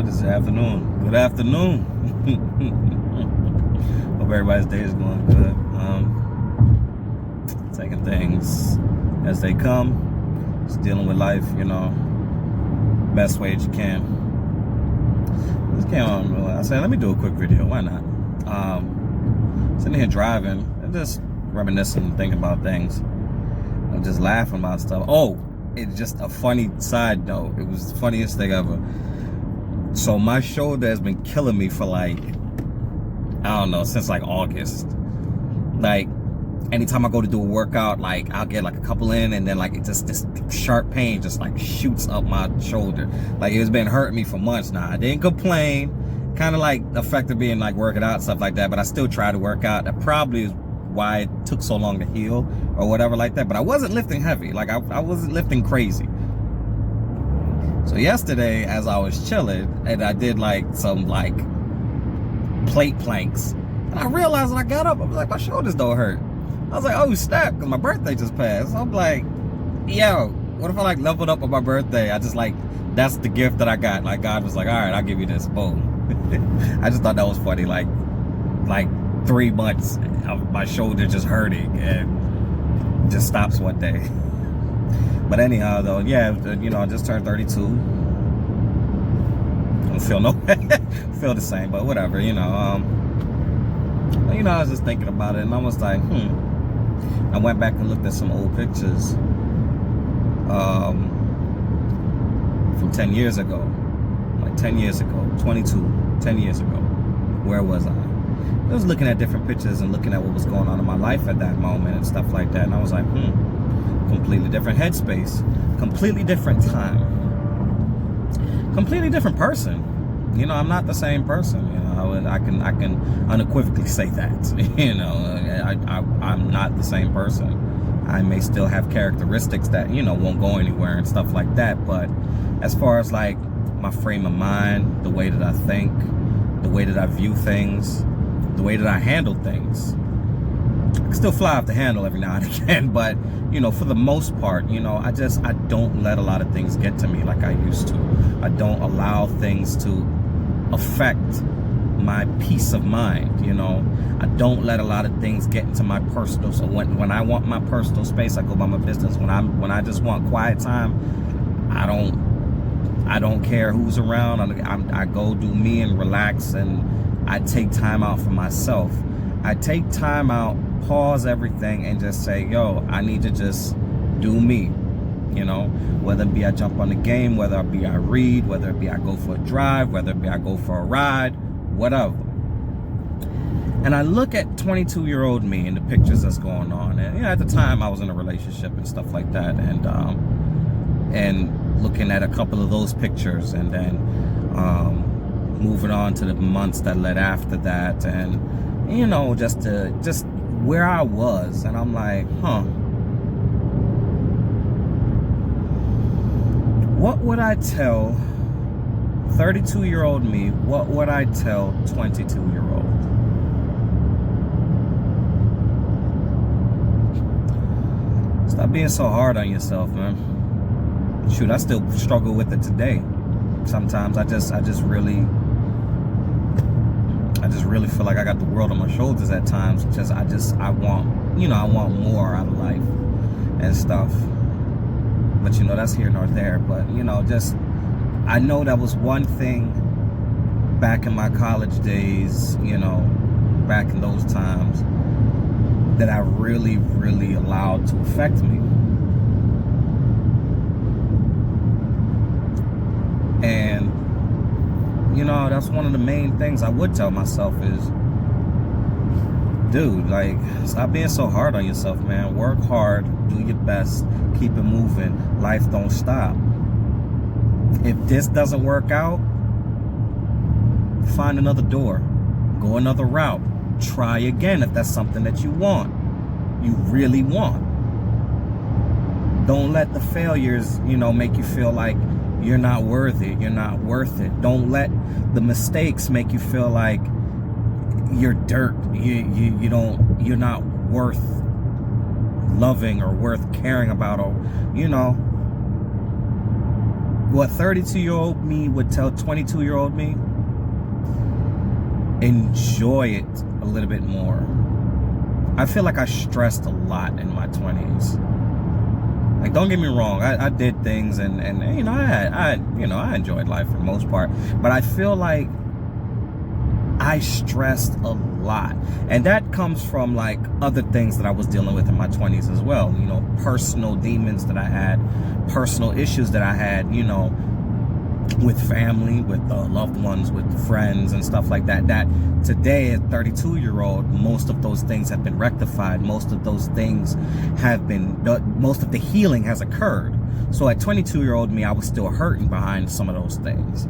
What is it? Afternoon. Good afternoon. Hope everybody's day is going good. Taking things as they come. Just dealing with life, best way that you can. This came on. I said, let me do a quick video. Why not? Sitting here driving and just reminiscing and thinking about things. I'm just laughing about stuff. Oh, it's just a funny side note. It was the funniest thing ever. So my shoulder has been killing me for I don't know, since August. Anytime I go to do a workout, I'll get a couple in, and then it just, this sharp pain just shoots up my shoulder. It's been hurting me for months now. I didn't complain. Kind of affected being working out, stuff like that, but I still try to work out. That probably is why it took so long to heal or whatever like that. But I wasn't lifting heavy. I wasn't lifting crazy. So yesterday, as I was chilling, and I did some plate planks, and I realized when I got up, I was like, my shoulders don't hurt. I was like, oh snap, because my birthday just passed. So I'm like, yo, what if I leveled up on my birthday? I just that's the gift that I got. God was like, all right, I'll give you this. Boom. I just thought that was funny. 3 months of my shoulder just hurting and just stops one day. But anyhow, though, yeah, I just turned 32. I don't feel the same, but whatever, I was just thinking about it, and I was like, I went back and looked at some old pictures from 10 years ago. 10 years ago, 10 years ago. Where was I? I was looking at different pictures and looking at what was going on in my life at that moment and stuff like that. And I was like, completely different headspace, completely different time, completely different person. I'm not the same person. I can unequivocally say that. I'm not the same person. I may still have characteristics that won't go anywhere and stuff like that. But as far as my frame of mind, the way that I think, the way that I view things, the way that I handle things, I can still fly off the handle every now and again, but for the most part, I don't let a lot of things get to me like I used to. I don't allow things to affect my peace of mind. I don't let a lot of things get into my personal. So when I want my personal space, I go by my business. When I just want quiet time, I don't care who's around. I go do me and relax, and I take time out for myself. I take time out, pause everything, and just say, yo, I need to just do me. Whether it be I jump on the game, whether it be I read, whether it be I go for a drive, whether it be I go for a ride, whatever. And I look at 22-year-old me and the pictures that's going on. And at the time I was in a relationship and stuff like that, and looking at a couple of those pictures, and then moving on to the months that led after that, and just where I was. And I'm like, what would I tell 32-year-old me? What would I tell 22-year-old? Stop being so hard on yourself, man. Shoot, I still struggle with it today. Sometimes I just really feel like I got the world on my shoulders at times. I want more out of life and stuff. But that's here nor there. But I know that was one thing back in my college days, back in those times, that I really, really allowed to affect me. And that's one of the main things I would tell myself is, dude, stop being so hard on yourself, man. Work hard, do your best, keep it moving. Life don't stop. If this doesn't work out, find another door, go another route, try again if that's something that you really want. Don't let the failures, make you feel like you're not worthy, you're not worth it. Don't let the mistakes make you feel like you're dirt. You're not worth loving or worth caring about, or what 32-year-old me would tell 22-year-old me, enjoy it a little bit more. I feel like I stressed a lot in my 20s. Like, don't get me wrong, I did things and you know, I enjoyed life for the most part, but I feel like I stressed a lot. And that comes from like other things that I was dealing with in my 20s as well. You know, personal demons that I had, personal issues that I had, you know, with family, with loved ones, with friends and stuff like that. That today, at 32-year-old, most of those things have been rectified. Most of those things have been, most of the healing has occurred. So at 22-year-old me, I was still hurting behind some of those things.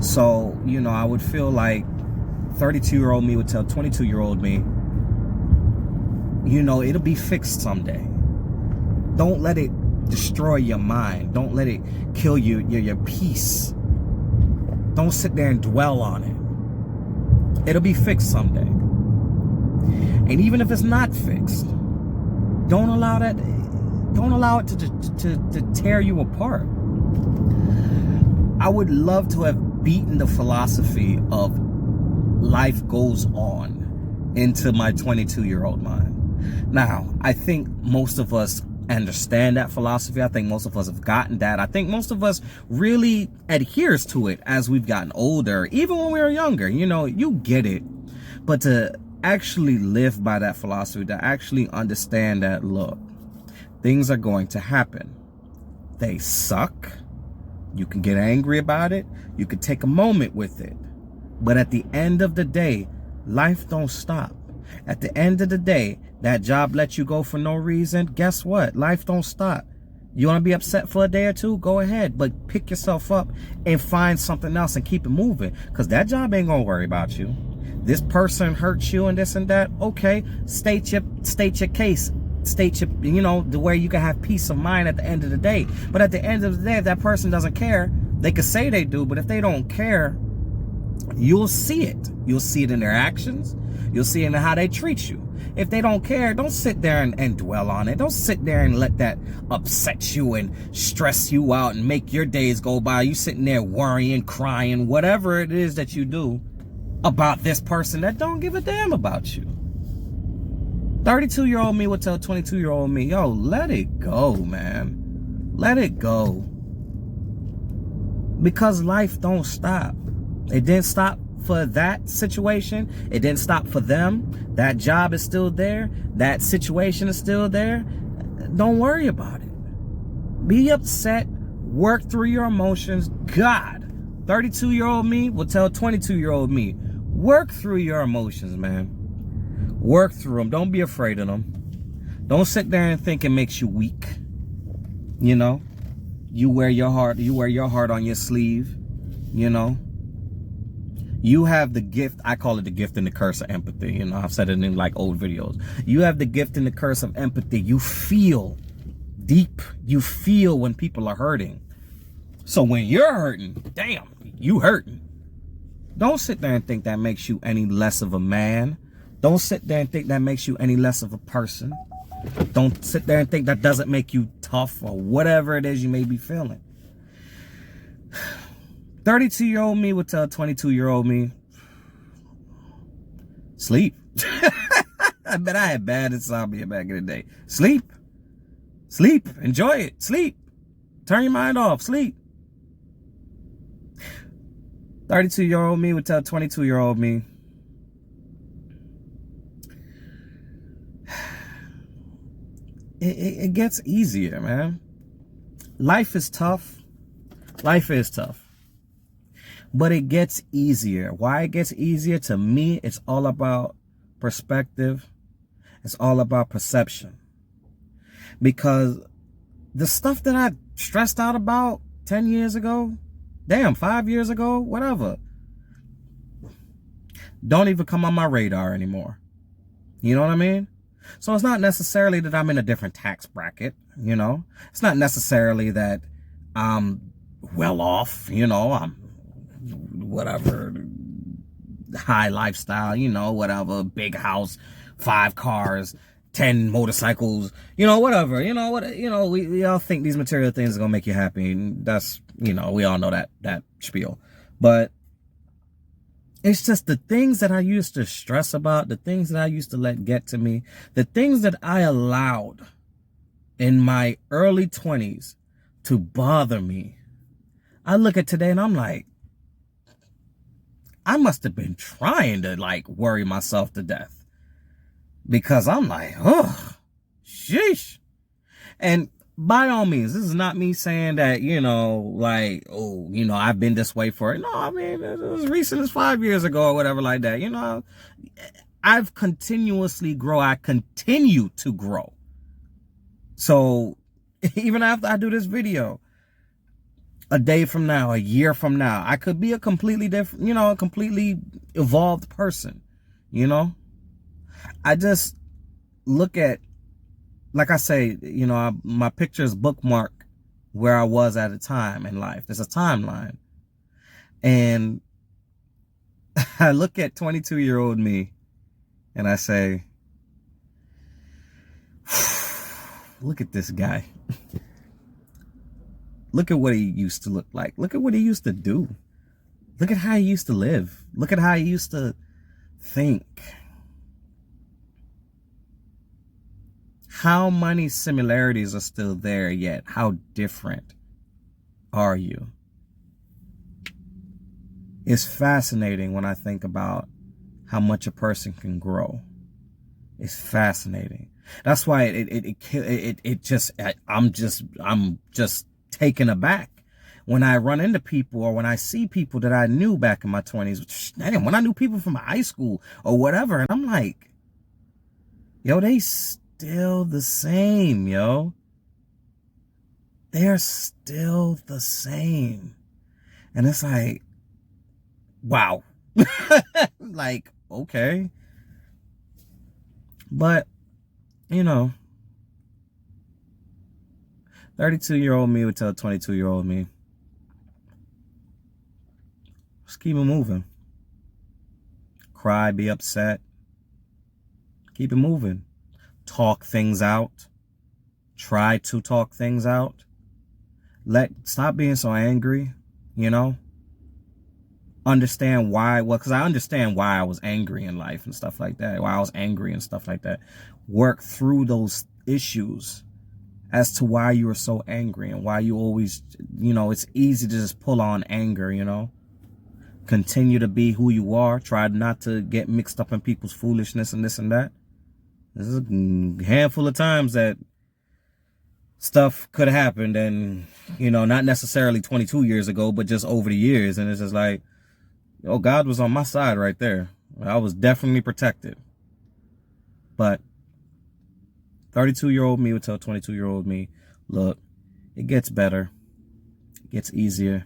So, you know, I would feel like 32-year-old me would tell 22-year-old me, you know, it'll be fixed someday. Don't let it destroy your mind. Don't let it kill your peace. Don't sit there and dwell on it. It'll be fixed someday. And even if it's not fixed, don't allow it to tear you apart. I would love to have beaten the philosophy of life goes on into my 22-year-old mind. Now, I think most of us understand that philosophy. I think most of us have gotten that. I think most of us really adheres to it as we've gotten older. Even when we were younger, you know, you get it. But to actually live by that philosophy, to actually understand that, look, things are going to happen. They suck. You can get angry about it. You can take a moment with it. But at the end of the day, life don't stop. At the end of the day, that job let you go for no reason. Guess what? Life don't stop. You want to be upset for a day or two? Go ahead. But pick yourself up and find something else and keep it moving. Because that job ain't going to worry about you. This person hurt you and this and that. Okay, state your case. State your, you know, the way you can have peace of mind at the end of the day. But at the end of the day, if that person doesn't care, they could say they do. But if they don't care, you'll see it. You'll see it in their actions. You'll see it in how they treat you. If they don't care, don't sit there and dwell on it. Don't sit there and let that upset you and stress you out and make your days go by. You sitting there worrying, crying, whatever it is that you do about this person that don't give a damn about you. 32-year-old me would tell 22-year-old me, yo, let it go, man. Let it go. Because life don't stop. It didn't stop for that situation. It didn't stop for them. That job is still there. That situation is still there. Don't worry about it. Be upset. Work through your emotions. God, 32-year-old me will tell 22-year-old me, work through your emotions, man. Work through them. Don't be afraid of them. Don't sit there and think it makes you weak. You know, you wear your heart on your sleeve, you know. You have the gift, I call it the gift and the curse of empathy. You know, I've said it in like old videos. You have the gift and the curse of empathy. You feel deep. You feel when people are hurting. So when you're hurting, damn, you hurting. Don't sit there and think that makes you any less of a man. Don't sit there and think that makes you any less of a person. Don't sit there and think that doesn't make you tough or whatever it is you may be feeling. 32-year-old me would tell 22-year-old me, sleep. I bet I had bad insomnia back in the day. Sleep. Sleep. Enjoy it. Sleep. Turn your mind off. Sleep. 32-year-old me would tell 22-year-old me, it gets easier, man. Life is tough. Life is tough. But it gets easier. Why it gets easier? To me, it's all about perspective. It's all about perception. Because the stuff that I stressed out about 10 years ago, damn, 5 years ago, whatever, don't even come on my radar anymore. You know what I mean? So it's not necessarily that I'm in a different tax bracket, you know? It's not necessarily that I'm well off, you know, I'm whatever, high lifestyle, you know, whatever, big house, 5 cars, 10 motorcycles, whatever, we all think these material things are gonna make you happy. And that's, we all know that spiel. But it's just the things that I used to stress about, the things that I used to let get to me, the things that I allowed in my early 20s to bother me. I look at today and I'm like, I must have been trying to like worry myself to death, because I'm like, oh, sheesh. And by all means, this is not me saying that, like, oh, I've been this way for it. No, I mean, it was as recent as 5 years ago or whatever like that. I've continuously grow. I continue to grow. So even after I do this video, a day from now, a year from now, I could be a completely different, a completely evolved person, I just look at, like I say, my pictures bookmark where I was at a time in life. There's a timeline. And I look at 22-year-old me and I say, look at this guy. Look at what he used to look like. Look at what he used to do. Look at how he used to live. Look at how he used to think. How many similarities are still there yet? How different are you? It's fascinating when I think about how much a person can grow. It's fascinating. That's why I'm just taken aback when I run into people, or when I see people that I knew back in my 20s. Damn, when I knew people from high school or whatever, and I'm like, yo, they still the same, yo. They're still the same. And it's like, wow. Like, okay. But, 32-year-old me would tell 22-year-old me, just keep it moving. Cry, be upset. Keep it moving. Talk things out. Try to talk things out. Stop being so angry, Understand why. Well, because I understand why I was angry in life and stuff like that. Why I was angry and stuff like that. Work through those issues as to why you were so angry and why you always, it's easy to just pull on anger, Continue to be who you are. Try not to get mixed up in people's foolishness and this and that. There's a handful of times that stuff could have happened, and, not necessarily 22 years ago, but just over the years. And it's just like, God was on my side right there. I was definitely protected. But 32-year-old me would tell 22-year-old me, look, it gets better. It gets easier.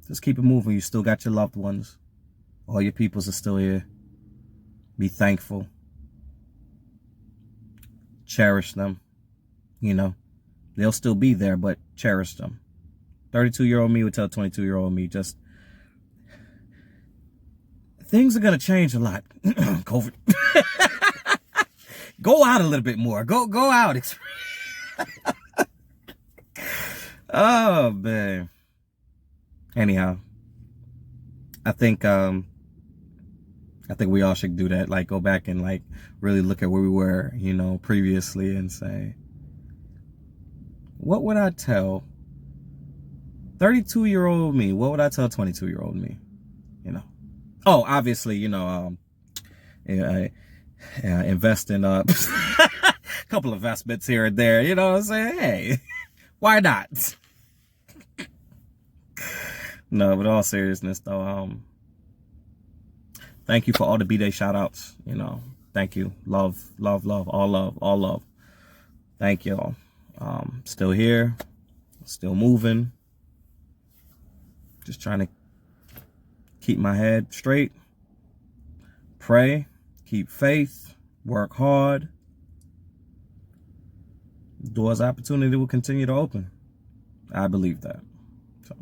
Just keep it moving. You still got your loved ones. All your peoples are still here. Be thankful. Cherish them. They'll still be there, but cherish them. 32-year-old me would tell 22-year-old me, just, things are going to change a lot. COVID. Go out a little bit more. Go out. Oh, man. Anyhow, I think we all should do that. Like, go back and like really look at where we were, previously, and say, what would I tell 32-year-old me? What would I tell 22-year-old me? Oh, obviously, invest in a couple investments here and there. You know what I'm saying? Hey, why not? No, but all seriousness though, thank you for all the B-Day shout outs. Thank you. Love, all love. Thank y'all. Still here, still moving. Just trying to keep my head straight, pray, keep faith, work hard. Doors of opportunity will continue to open. I believe that. So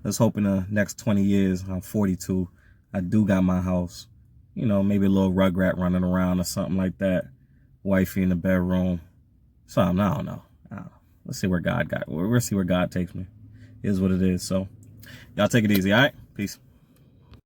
let's hope in the next 20 years, I'm 42, I do got my house. you know, maybe a little rugrat running around or something like that. Wifey in the bedroom. Something, I don't know. Let's see where God got. We'll see where God takes me. It is what it is. So, y'all take it easy, all right? Peace.